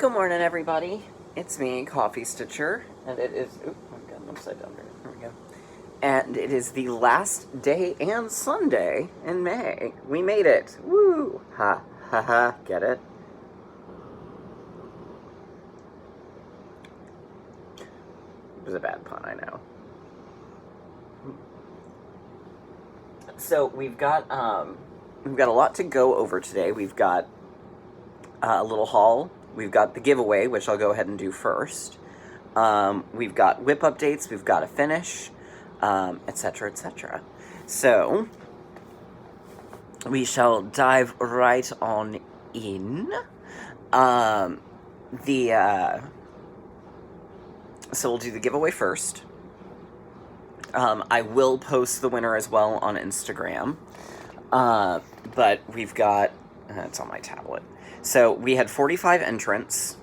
Good morning, everybody. It's me, Coffee Stitcher, and it is. Oop, I've got an upside down here. There we go. And it is the last day and Sunday in May. We made it. Woo! Ha ha ha. Get it? It was a bad pun, I know. So we've got a lot to go over today. We've got a little haul. We've got the giveaway, which I'll go ahead and do first. We've got whip updates. We've got a finish, etc., etc. So we shall dive right on in. So we'll do the giveaway first. I will post the winner as well on Instagram. But we've got... it's on my tablet. So we had 45 entrants.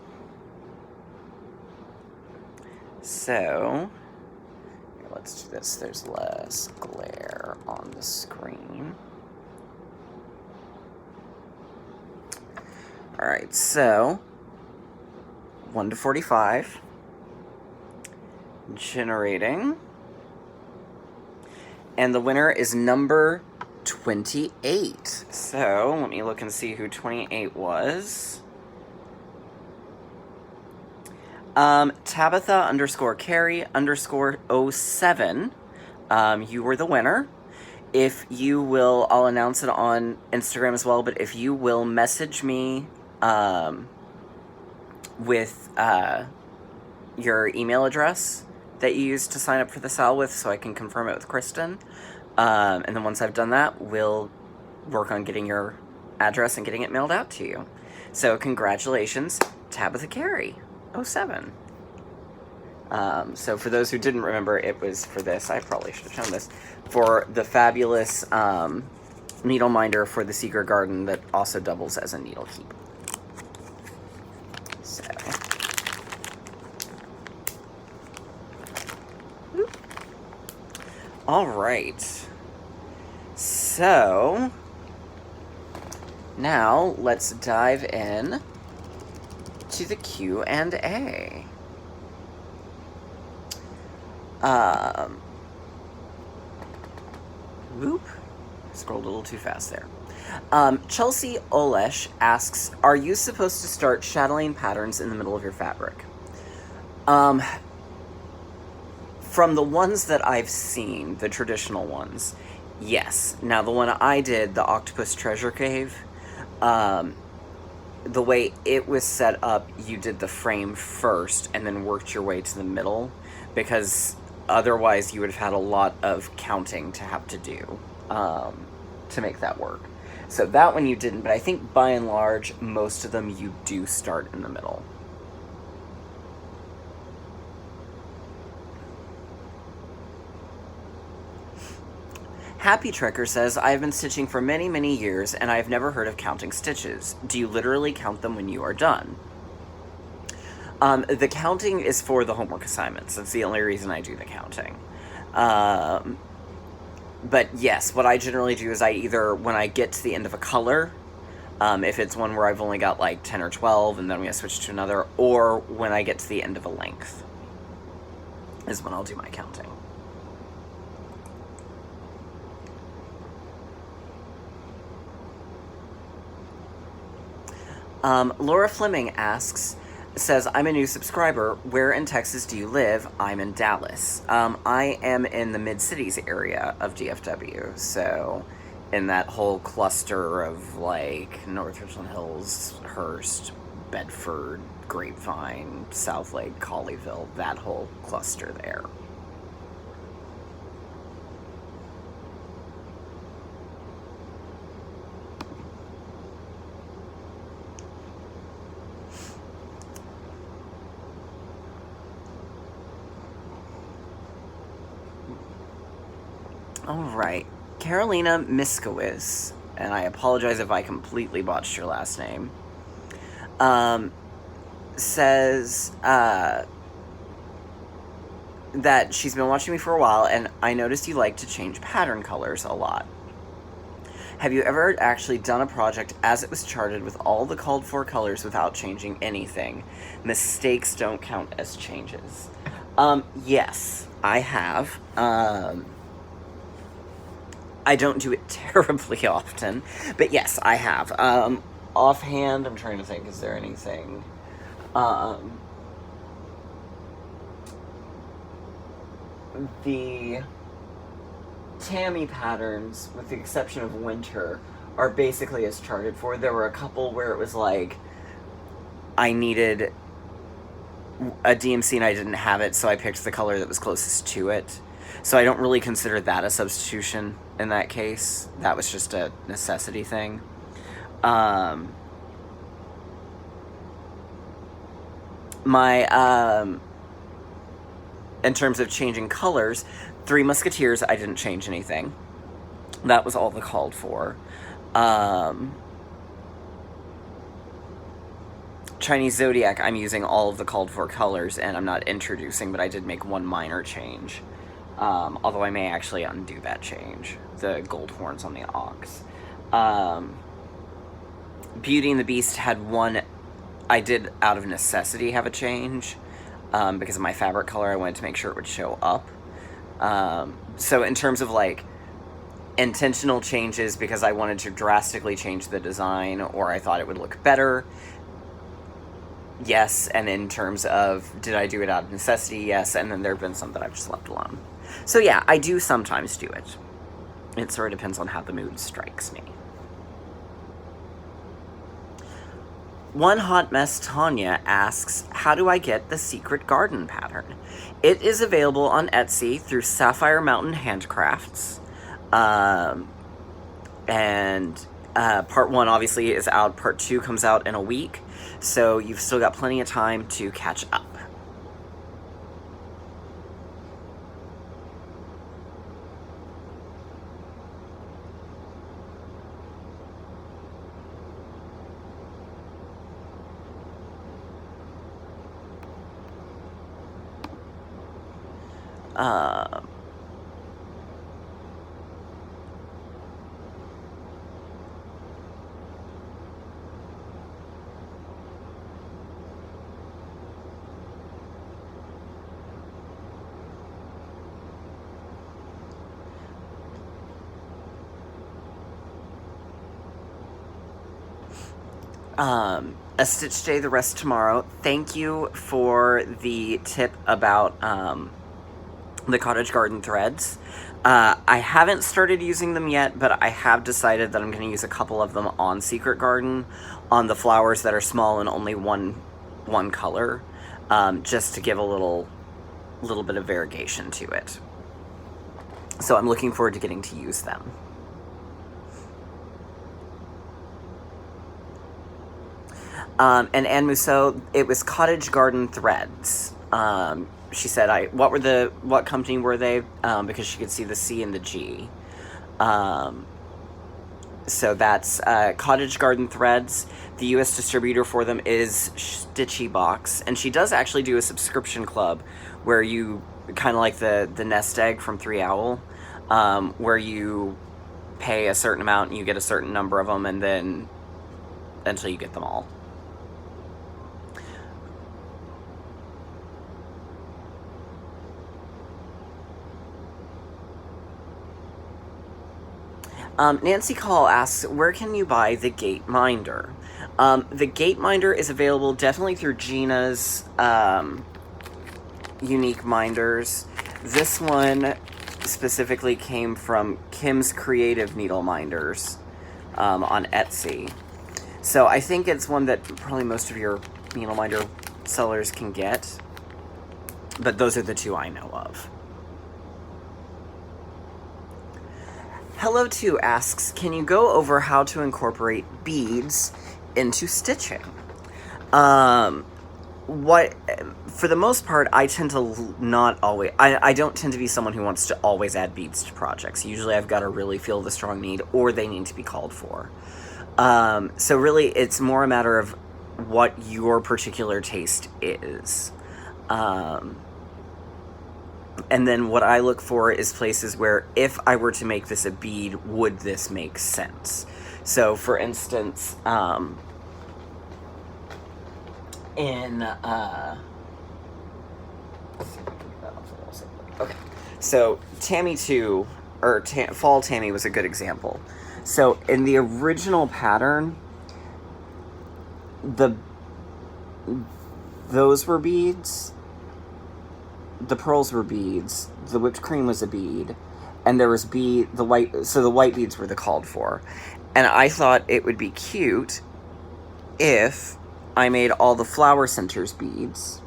So let's do this. There's less glare on the screen. All right, so 1 to 45. Generating. And the winner is number 28. So let me look and see who 28 was. Tabitha _Carrie _07. You were the winner. If you will, I'll announce it on Instagram as well, but if you will message me with your email address that you used to sign up for the sale with, so I can confirm it with Kristen. And then once I've done that, we'll work on getting your address and getting it mailed out to you. So congratulations, Tabitha Carey, 07. So for those who didn't remember, it was for this. I probably should have shown this. For the fabulous needle minder for the Secret Garden that also doubles as a needle keep. So... all right, so now let's dive in to the Q&A. Whoop, scrolled a little too fast there. Chelsea Olesh asks, are you supposed to start chatelaine patterns in the middle of your fabric? From the ones that I've seen, the traditional ones, yes. Now, the one I did, the Octopus Treasure Cave, the way it was set up, you did the frame first and then worked your way to the middle, because otherwise you would have had a lot of counting to have to do to make that work. So that one you didn't, but I think by and large, most of them you do start in the middle. Happy Trekker says, I have been stitching for many, many years, and I have never heard of counting stitches. Do you literally count them when you are done? The counting is for the homework assignments. That's the only reason I do the counting. But yes, what I generally do is I either, when I get to the end of a color, if it's one where I've only got like 10 or 12, and then we switch to another, or when I get to the end of a length, is when I'll do my counting. Laura Fleming says, I'm a new subscriber. Where in Texas do you live? I'm in Dallas. I am in the Mid-Cities area of DFW, so in that whole cluster of, like, North Richland Hills, Hearst, Bedford, Grapevine, Southlake, Colleyville, that whole cluster there. Alright, Carolina Miskowitz, and I apologize if I completely botched your last name, says that she's been watching me for a while, and I noticed you like to change pattern colors a lot. Have you ever actually done a project as it was charted with all the called for colors without changing anything? Mistakes don't count as changes. Yes, I have. I don't do it terribly often, but yes, I have. Offhand, I'm trying to think, is there anything? The Tammy patterns, with the exception of winter, are basically as charted for. There were a couple where it was like I needed a DMC and I didn't have it, so I picked the color that was closest to it. So I don't really consider that a substitution in that case. That was just a necessity thing. In terms of changing colors, Three Musketeers, I didn't change anything. That was all the called for. Chinese Zodiac, I'm using all of the called for colors, and I'm not introducing, but I did make one minor change. Although I may actually undo that change. The gold horns on the ox. Beauty and the Beast had one, I did out of necessity have a change. Because of my fabric color, I wanted to make sure it would show up. So in terms of like intentional changes because I wanted to drastically change the design or I thought it would look better, yes. And in terms of did I do it out of necessity, yes. And then there have been some that I've just left alone. So yeah, I do sometimes do it. It sort of depends on how the mood strikes me. One Hot Mess Tanya asks, how do I get the Secret Garden pattern? It is available on Etsy through Sapphire Mountain Handcrafts. And part 1 obviously is out. Part 2 comes out in a week. So you've still got plenty of time to catch up. A Stitch Day, the rest tomorrow. Thank you for the tip about the Cottage Garden threads. I haven't started using them yet, but I have decided that I'm going to use a couple of them on Secret Garden, on the flowers that are small and only one color, just to give a little bit of variegation to it. So I'm looking forward to getting to use them. And Anne Musso, it was Cottage Garden Threads. She said, what company were they? Because she could see the C and the G. So that's Cottage Garden Threads. The U.S. distributor for them is Stitchy Box. And she does actually do a subscription club where you, kind of like the nest egg from Three Owl, where you pay a certain amount and you get a certain number of them and then until you get them all. Nancy Call asks, where can you buy the Gate Minder? The Gate Minder is available definitely through Gina's Unique Minders. This one specifically came from Kim's Creative Needle Minders on Etsy. So I think it's one that probably most of your needle minder sellers can get. But those are the two I know of. Hello 2 asks, can you go over how to incorporate beads into stitching? For the most part, I tend to not always, I don't tend to be someone who wants to always add beads to projects. Usually I've got to really feel the strong need or they need to be called for. So really it's more a matter of what your particular taste is. And then what I look for is places where if I were to make this a bead, would this make sense? So for instance, okay, so Tammy 2, or Fall Tammy was a good example. So in the original pattern, those were beads, the pearls were beads, the whipped cream was a bead, and there was the white beads were the called for. And I thought it would be cute if I made all the flower centers beads,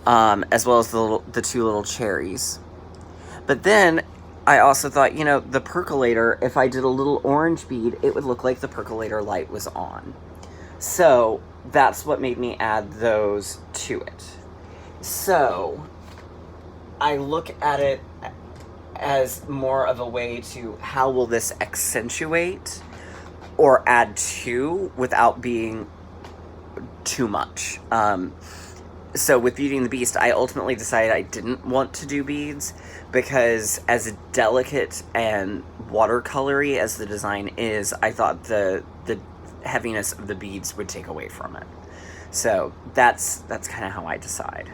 as well as the two little cherries. But then I also thought, you know, the percolator, if I did a little orange bead, it would look like the percolator light was on. So that's what made me add those to it. So I look at it as more of a way to how will this accentuate or add to without being too much. So with Beauty and the Beast, I ultimately decided I didn't want to do beads because as delicate and watercolory as the design is, I thought the heaviness of the beads would take away from it. So that's kind of how I decide.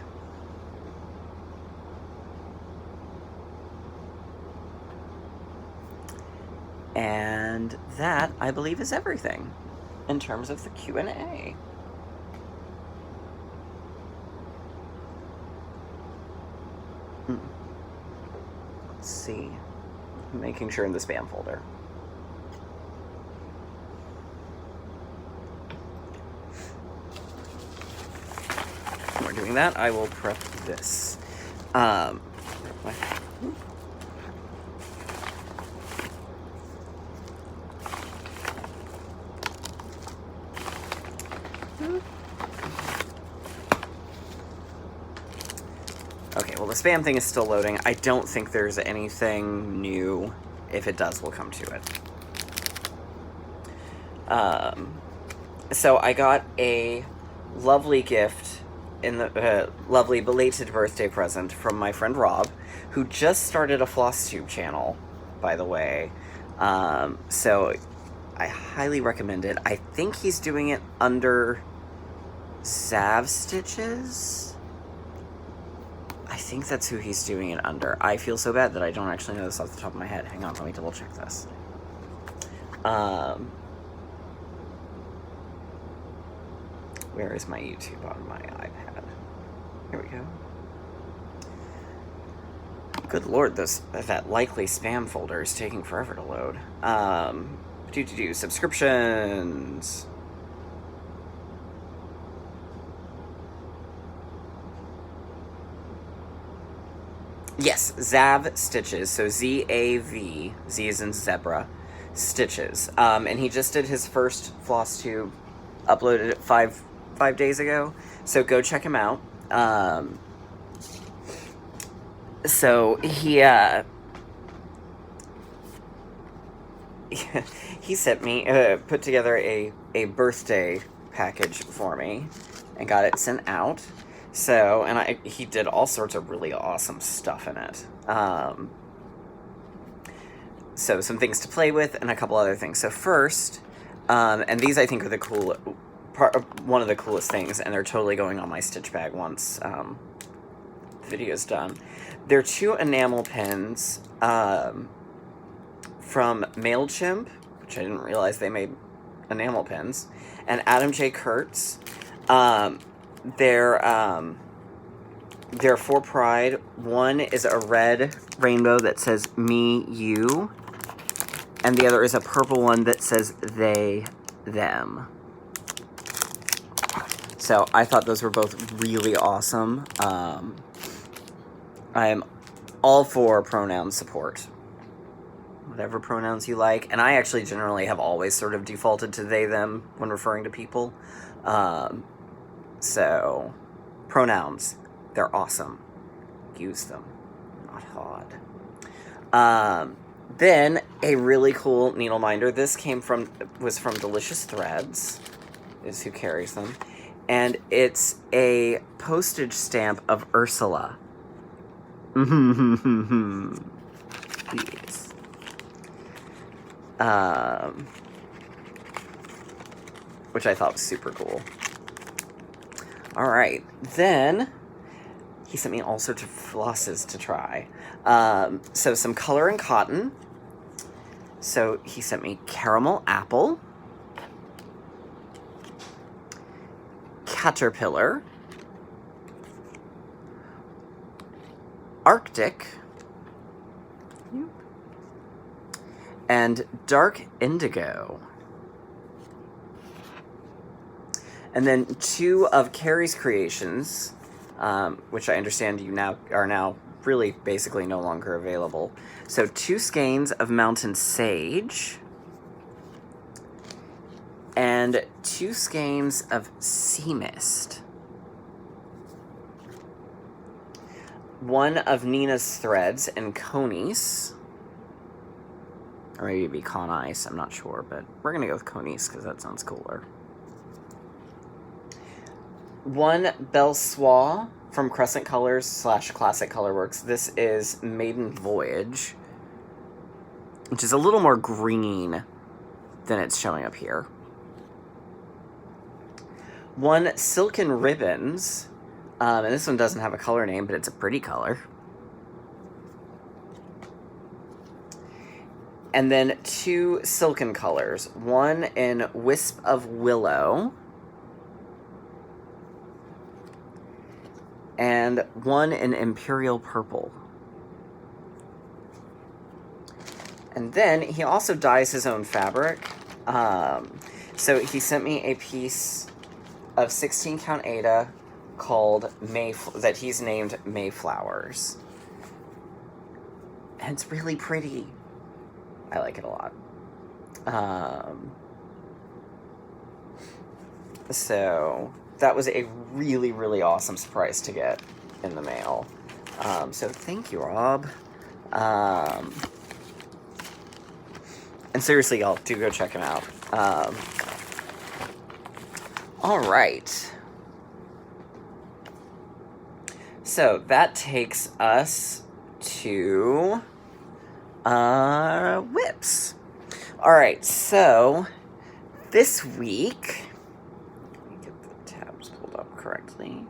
And that, I believe, is everything in terms of the Q&A. Let's see. I'm making sure in the spam folder. When we're doing that, I will prep this. Okay, well, the spam thing is still loading. I don't think there's anything new. If it does, we'll come to it. So I got a lovely gift in the lovely belated birthday present from my friend Rob, who just started a FlossTube channel, by the way. So I highly recommend it. I think he's doing it under Zav Stitches. I think that's who he's doing it under. I feel so bad that I don't actually know this off the top of my head. Hang on, let me double check this. Where is my YouTube on my iPad? Here we go. Good lord, that likely spam folder is taking forever to load. Subscriptions. Yes, Zav Stitches. So Z-A-V. Z is in zebra. Stitches. And he just did his first FlossTube. Uploaded it five days ago. So go check him out. So he he sent me, put together a birthday package for me and got it sent out. So, and he did all sorts of really awesome stuff in it. So some things to play with and a couple other things. So first, and these I think are one of the coolest things, and they're totally going on my stitch bag once the video's done. They're 2 enamel pins from MailChimp, which I didn't realize they made enamel pins, and Adam J. Kurtz. They're for Pride. One is a red rainbow that says me, you, and the other is a purple one that says they, them. So I thought those were both really awesome. I'm all for pronoun support. Whatever pronouns you like. And I actually generally have always sort of defaulted to they, them when referring to people. So, pronouns, they're awesome. Use them. Not hard. Then, a really cool needle minder. This was from Delicious Threads, is who carries them. And it's a postage stamp of Ursula. These. Which I thought was super cool. Alright, then he sent me all sorts of flosses to try. So some color and cotton. So he sent me caramel apple, caterpillar, Arctic, and dark indigo. And then 2 of Carrie's creations, which I understand you are now really basically no longer available. So 2 skeins of mountain sage and 2 skeins of sea mist. 1 of Nina's threads and conies. Or maybe it'd be con ice, I'm not sure, but we're gonna go with conies because that sounds cooler. 1 Belle Soie from Crescent Colors / Classic Colorworks. This is Maiden Voyage, which is a little more green than it's showing up here. 1 Silken Ribbons, and this one doesn't have a color name, but it's a pretty color. And then 2 Silken Colors, 1 in Wisp of Willow, and 1 in Imperial Purple. And then he also dyes his own fabric. So he sent me a piece of 16 count Aida called that he's named Mayflowers. And it's really pretty. I like it a lot. So that was a really, really awesome surprise to get in the mail. So thank you, Rob. And seriously, y'all, do go check him out. All right. So that takes us to whips. All right, so this week, let me get the tabs pulled up correctly.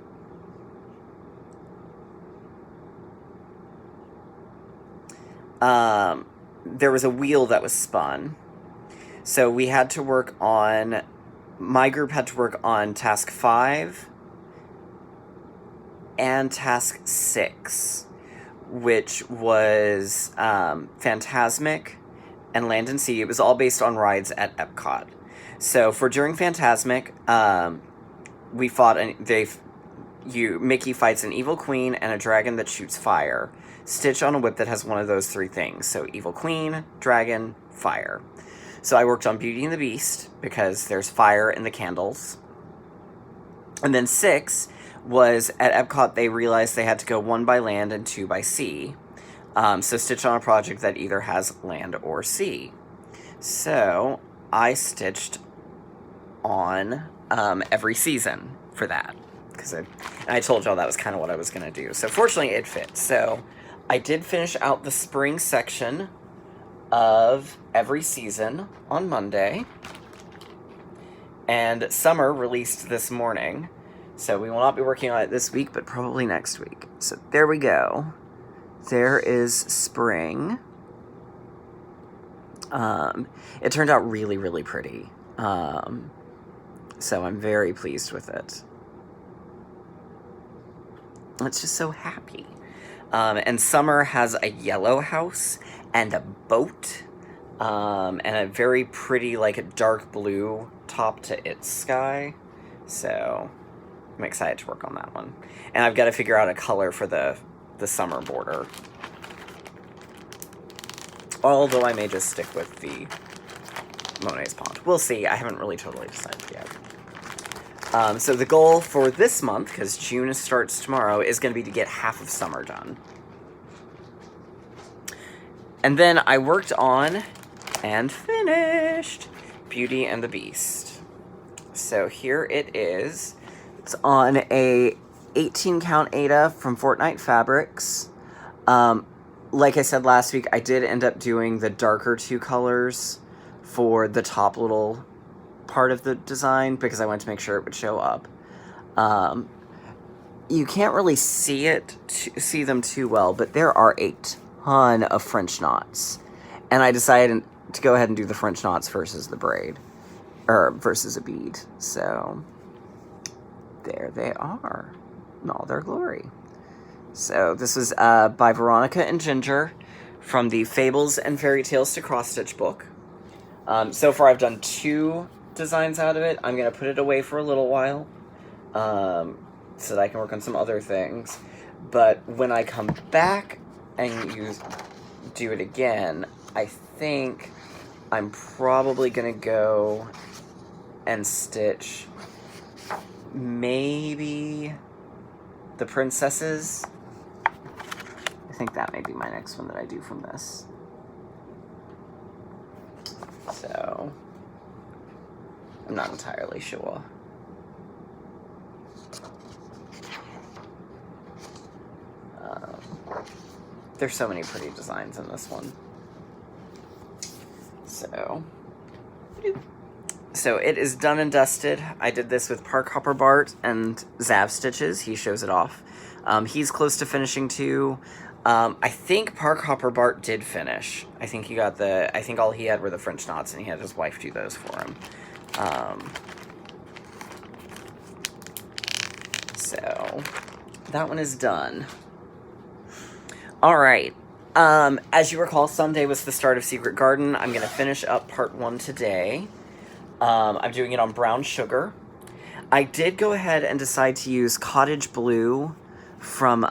There was a wheel that was spun. So we had to work on, my group had to work on task 5 and task 6, which was Phantasmic and Land and Sea. It was all based on rides at Epcot. So for during Phantasmic, we fought, Mickey fights an evil queen and a dragon that shoots fire. Stitch on a whip that has one of those 3 things. So evil queen, dragon, fire. So I worked on Beauty and the Beast because there's fire in the candles. And then 6 was at Epcot, they realized they had to go 1 by land and 2 by sea. So stitch on a project that either has land or sea. So I stitched on every season for that. Because I told y'all that was kind of what I was going to do. So fortunately it fit. So I did finish out the spring section of every season on Monday. And summer released this morning. So we will not be working on it this week, but probably next week. So there we go. There is spring. It turned out really, really pretty. So I'm very pleased with it. It's just so happy. And summer has a yellow house and a boat. And a very pretty, like, a dark blue top to its sky. So I'm excited to work on that one. And I've got to figure out a color for the summer border. Although I may just stick with the Monet's Pond. We'll see. I haven't really totally decided yet. So the goal for this month, because June starts tomorrow, is going to be to get half of summer done. And then I worked on and finished Beauty and the Beast. So here it is. It's on a 18 count Aida from Fortnite Fabrics. Like I said last week, I did end up doing the darker 2 colors for the top little part of the design because I wanted to make sure it would show up. You can't really see them too well, but there are a ton of French knots. And I decided to go ahead and do the French knots versus the braid, or versus a bead. So there they are in all their glory. So this was by Veronica and Ginger from the Fables and Fairy Tales to Cross Stitch book. So far I've done 2 designs out of it. I'm going to put it away for a little while so that I can work on some other things. But when I come back and do it again, I think I'm probably going to go and stitch maybe the princesses. I think that may be my next one that I do from this. So, I'm not entirely sure. There's so many pretty designs in this one. So it is done and dusted. I did this with Park Hopper Bart and Zav Stitches. He shows it off. He's close to finishing too. I think Park Hopper Bart did finish. I think he got I think all he had were the French knots, and he had his wife do those for him. So that one is done. All right. As you recall, Sunday was the start of Secret Garden. I'm going to finish up part 1 today. I'm doing it on brown sugar. I did go ahead and decide to use Cottage Blue from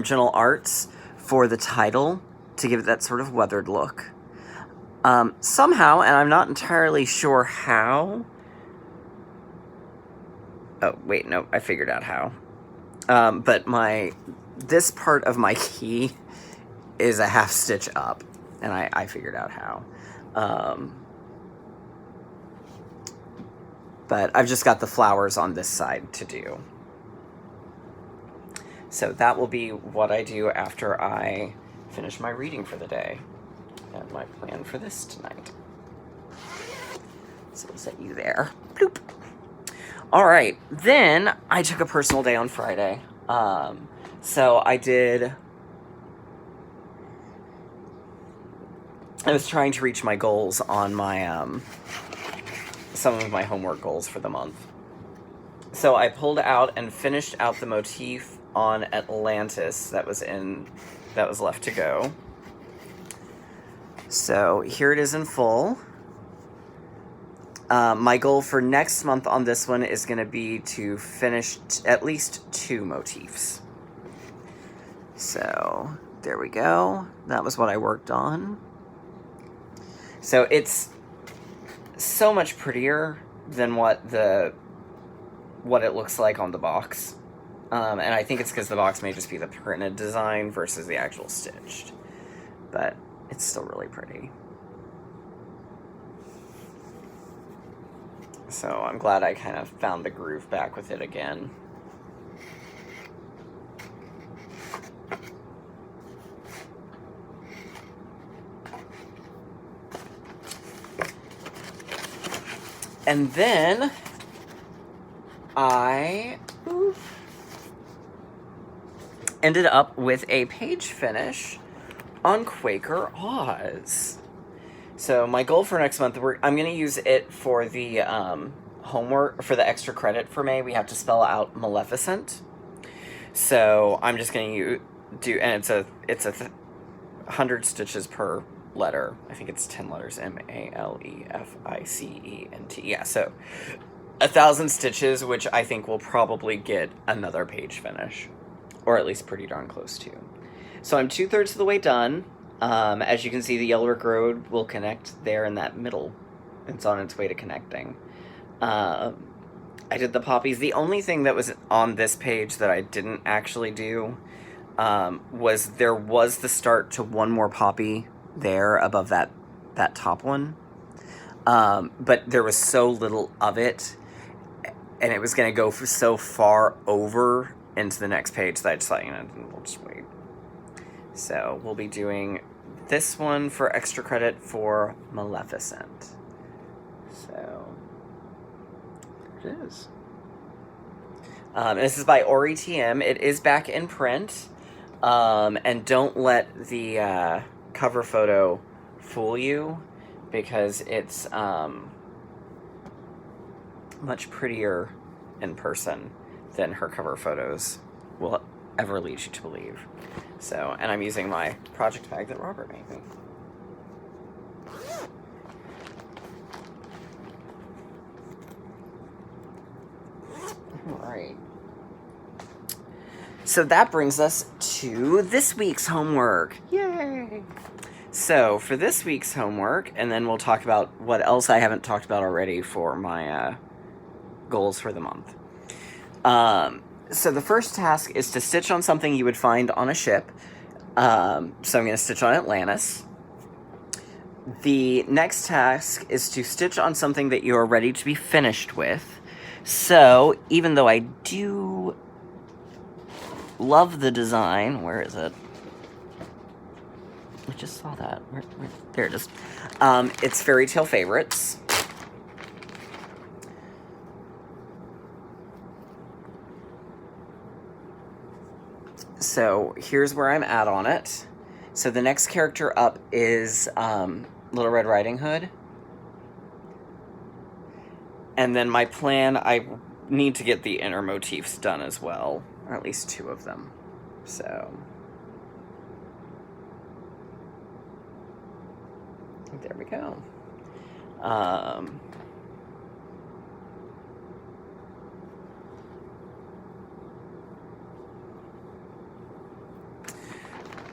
Gentle Arts for the title to give it that sort of weathered look. Somehow, and I'm not entirely sure how. Oh, wait, no, I figured out how. But this part of my key is a half stitch up, and I figured out how. But I've just got the flowers on this side to do. So that will be what I do after I finish my reading for the day. And my plan for this tonight. So we'll set you there. Bloop. All right, then I took a personal day on Friday. So I was trying to reach my goals on my, some of my homework goals for the month. So I pulled out and finished out the motif on Atlantis that was left to go. So here it is in full. My goal for next month on this one is going to be to finish at least 2 motifs. So there we go. That was what I worked on. So it's so much prettier than what it looks like on the box. And I think it's because the box may just be the printed design versus the actual stitched. But it's still really pretty. So I'm glad I kind of found the groove back with it again. And then I ended up with a page finish on Quaker Oz. So my goal for next month, I'm going to use it for the homework, for the extra credit for May. We have to spell out Maleficent. So I'm just going to do, and it's a 100 stitches per letter. I think it's 10 letters, Maleficent. Yeah, so 1,000 stitches, which I think will probably get another page finish, or at least pretty darn close to. So I'm 2/3 of the way done. As you can see, the Yellow Brick Road will connect there in that middle. It's on its way to connecting. I did the poppies. The only thing that was on this page that I didn't actually do was there was the start to one more poppy there above that top one. But there was so little of it. and it was going to go for so far over into the next page that I just thought, we'll just wait. So we'll be doing this one for extra credit for Maleficent. So there it is. This is by Ori TM. It is back in print. And don't let the cover photo fool you, because it's much prettier in person than her cover photos will ever lead you to believe. So, and I'm using my project bag that Robert made me. Alright. So that brings us to this week's homework. Yay! So, for this week's homework, and then we'll talk about what else I haven't talked about already for my goals for the month. So the first task is to stitch on something you would find on a ship. So I'm going to stitch on Atlantis. The next task is to stitch on something that you're ready to be finished with. So, even though I do love the design, where is it? I just saw that. There it is. It's Fairy Tale Favorites. So here's where I'm at on it. So the next character up is Little Red Riding Hood. And then my plan, I need to get the inner motifs done as well. Or at least 2 of them. So there we go.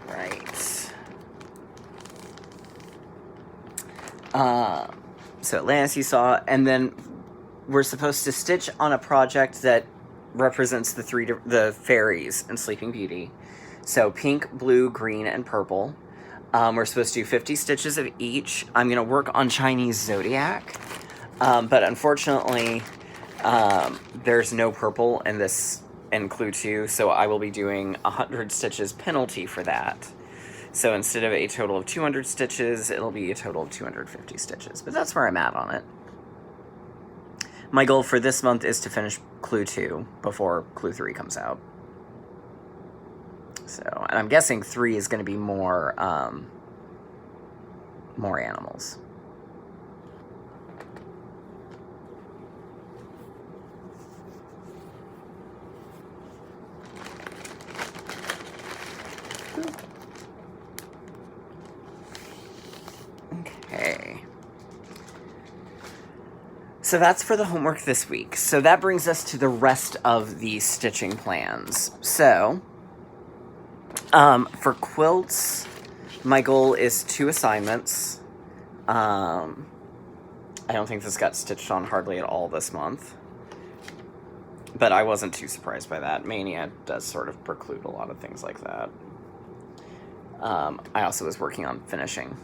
Right. So Atlantis you saw, and then we're supposed to stitch on a project that represents the fairies in Sleeping Beauty. So pink, blue, green, and purple. We're supposed to do 50 stitches of each. I'm going to work on Chinese Zodiac, but unfortunately, there's no purple in Clue 2, so I will be doing 100 stitches penalty for that. So instead of a total of 200 stitches, it'll be a total of 250 stitches. But that's where I'm at on it. My goal for this month is to finish Clue 2 before Clue 3 comes out. So, and I'm guessing 3 is going to be more animals. Okay. So that's for the homework this week. So that brings us to the rest of the stitching plans. So, for quilts, my goal is 2 assignments. I don't think this got stitched on hardly at all this month. But I wasn't too surprised by that. Mania does sort of preclude a lot of things like that. I also was working on finishing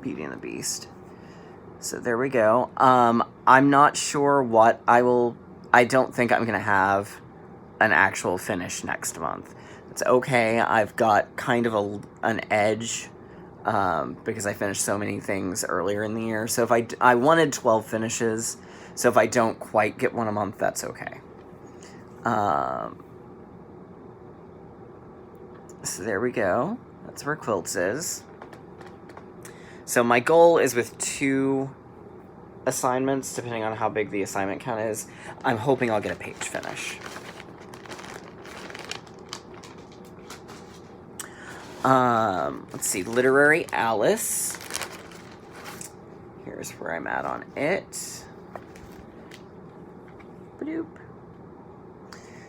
Beauty and the Beast. So there we go. I'm not sure what I don't think I'm going to have an actual finish next month. It's okay. I've got kind of an edge because I finished so many things earlier in the year. So if I wanted 12 finishes, so if I don't quite get one a month, that's okay. So there we go. That's where quilts is. So my goal is with 2 assignments, depending on how big the assignment count is. I'm hoping I'll get a page finish. Let's see, Literary Alice. Here's where I'm at on it. Ba-doop.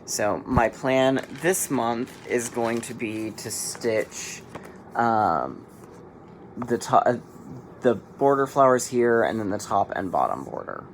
So my plan this month is going to be to stitch the border flowers here, and then the top and bottom border.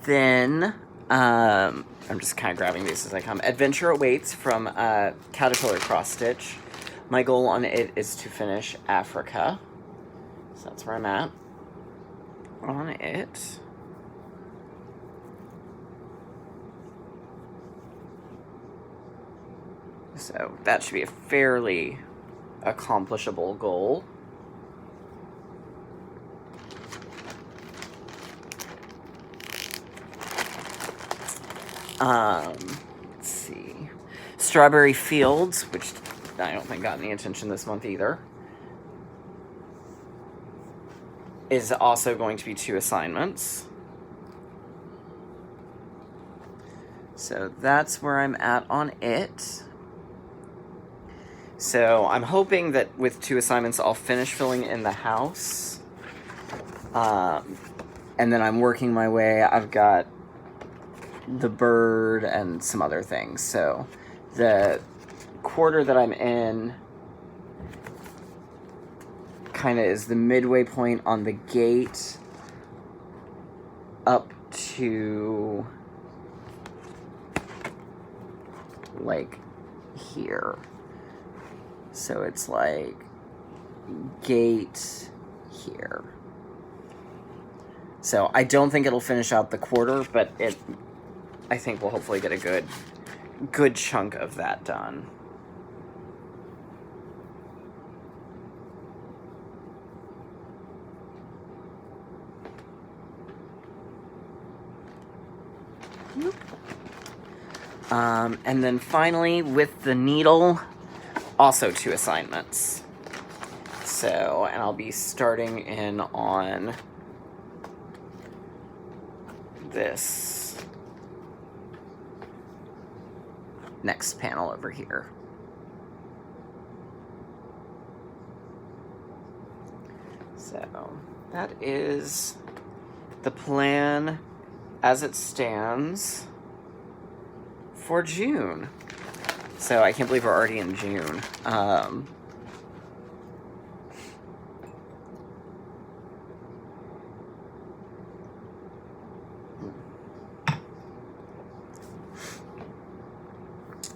then, I'm just kind of grabbing these as I come. Adventure Awaits from Caterpillar Cross Stitch. My goal on it is to finish Africa. So that's where I'm at on it. So that should be a fairly accomplishable goal. Let's see. Strawberry Fields, which I don't think got any attention this month either, is also going to be 2 assignments. So that's where I'm at on it. So I'm hoping that with 2 assignments, I'll finish filling in the house. And then I'm working my way. I've got the bird and some other things. So the quarter that I'm in kind of is the midway point on the gate up to like here. So it's like gate here. So I don't think it'll finish out the quarter, but I think we'll hopefully get a good chunk of that done. And then finally, with the needle, also 2 assignments. So, and I'll be starting in on this next panel over here. So, that is the plan as it stands for June. So I can't believe we're already in June.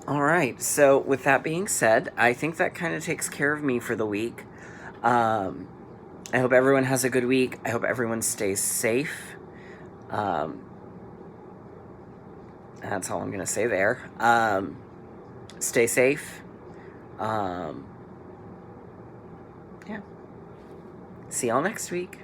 All right, so with that being said, I think that kind of takes care of me for the week. I hope everyone has a good week. I hope everyone stays safe. That's all I'm going to say there. Stay safe. Yeah. See y'all next week.